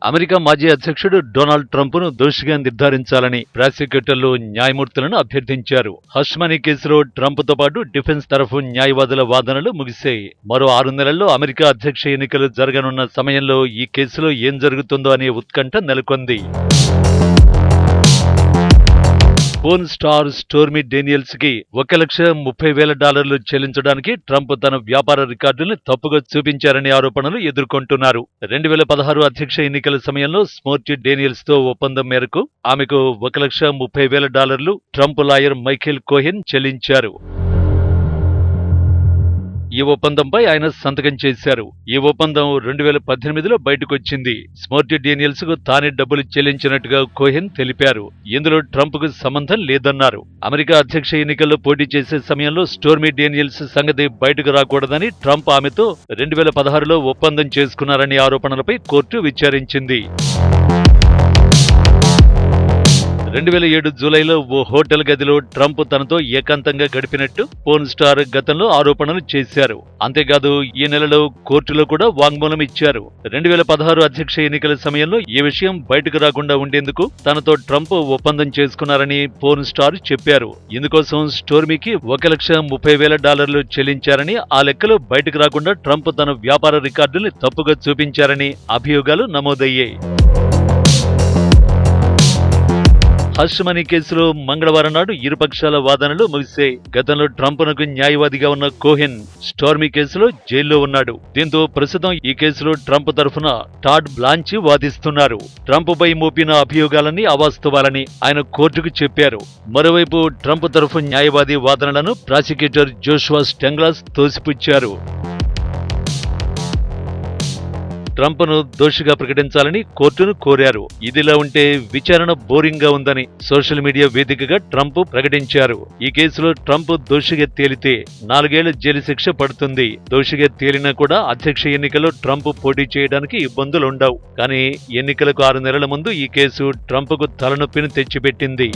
America మాజీ అధ్యక్షుడు Donald ట్రంప్ను దోషిగా నిర్ధారించాలని ప్రాసిక్యూటర్లు న్యాయమూర్తులను అభ్యర్థించారు. హష్ మనీ కేసులో ట్రంప్తో పాటు డిఫెన్స్ తరఫు న్యాయవాదుల వాదనలు ముగిశాయి. మరో 6 నెలల్లో అమెరికా అధ్యక్ష ఎన్నికలు జరగనున్న సమయంలో ఈ కేసులో ఏం జరుగుతుందో అనే ఉత్కంఠ నెలకొంది. పోర్న్ స్టార్ స్టోర్మీ డేనియల్స్ కి $1,30,000 చెల్లించడానికి ట్రంప్ తన వ్యాపార రికార్డుల్ని తప్పుగా చూపించారనే ఆరోపణలు ఎదుర్కొంటున్నారు. 2016 అధ్యక్ష ఎన్నికల సమయంలో స్మోర్టీ డేనియల్స్ తో ఒప్పందం మేరకు ఆమెకు $1,30,000 ట్రంప్ లాయర్ మైఖేల్ కోహెన్ చెల్లించారు. ఈ ఒప్పందంపై ఆయన సంతకం చేశారు. ఈ ఒప్పందం 2018లో బయటకొచ్చింది. స్మోర్టీ డేనియల్స్ కు తానే డబ్బులు చెల్లించినట్టుగా కోహెన్ తెలిపారు. ఇందులో ట్రంప్ కు సంబంధం లేదన్నారు. అమెరికా అధ్యక్ష ఎన్నికల్లో పోటీ చేసే సమయంలో స్టోర్మీ డేనియల్స్ సంగతి బయటకు రాకూడదని ట్రంప్ ఆమెతో 2016లో ఒప్పందం చేసుకున్నారనే ఆరోపణలపై కోర్టు విచారించింది. 2007 జూలైలో ఓ హోటల్ గదిలో ట్రంప్ తనతో ఏకాంతంగా గడిపినట్టు పోర్న్ స్టార్ గతంలో ఆరోపణలు చేశారు. అంతేకాదు ఈ నెలలో కోర్టులో కూడా వాంగ్మూలం ఇచ్చారు. 2016 అధ్యక్ష ఎన్నికల సమయంలో ఈ విషయం బయటకు రాకుండా ఉండేందుకు తనతో ట్రంప్ ఒప్పందం చేసుకున్నారని పోర్న్ స్టార్ చెప్పారు. ఇందుకోసం స్టోర్మీకి $1,30,000 చెల్లించారని, ఆ లెక్కలు బయటకు రాకుండా ట్రంప్ తన వ్యాపార రికార్డుల్ని తప్పుగా చూపించారని అభియోగాలు నమోదయ్యాయి. హష్ మనీ కేసులో మంగళవారం నాడు ఇరుపక్షాల వాదనలు ముగిశాయి. గతంలో ట్రంప్నకు న్యాయవాదిగా ఉన్న కోహెన్ స్టోర్మీ కేసులో జైల్లో ఉన్నాడు. దీంతో ప్రస్తుతం ఈ కేసులో ట్రంప్ తరఫున టాడ్ బ్లాంచి వాదిస్తున్నారు. ట్రంప్ పై మోపిన అభియోగాలన్నీ అవాస్తవాలని ఆయన కోర్టుకు చెప్పారు. మరోవైపు ట్రంప్ తరఫు న్యాయవాది వాదనలను ప్రాసిక్యూటర్ జోషువా స్టెంగ్లాస్ తోసిపుచ్చారు. ట్రంప్ను దోషిగా ప్రకటించాలని కోర్టును కోరారు. ఇదిలా ఉంటే విచారణ బోరింగ్ గా ఉందని సోషల్ మీడియా వేదికగా ట్రంప్ ప్రకటించారు. ఈ కేసులో ట్రంప్ దోషిగా తేలితే 4 ఏళ్ల జైలు శిక్ష పడుతుంది. దోషిగా తేలినా కూడా అధ్యక్ష ఎన్నికల్లో ట్రంప్ పోటీ చేయడానికి ఇబ్బందులుండవు. కానీ ఎన్నికలకు 6 నెలల ముందు ఈ కేసు ట్రంప్కు తలనొప్పిని తెచ్చిపెట్టింది.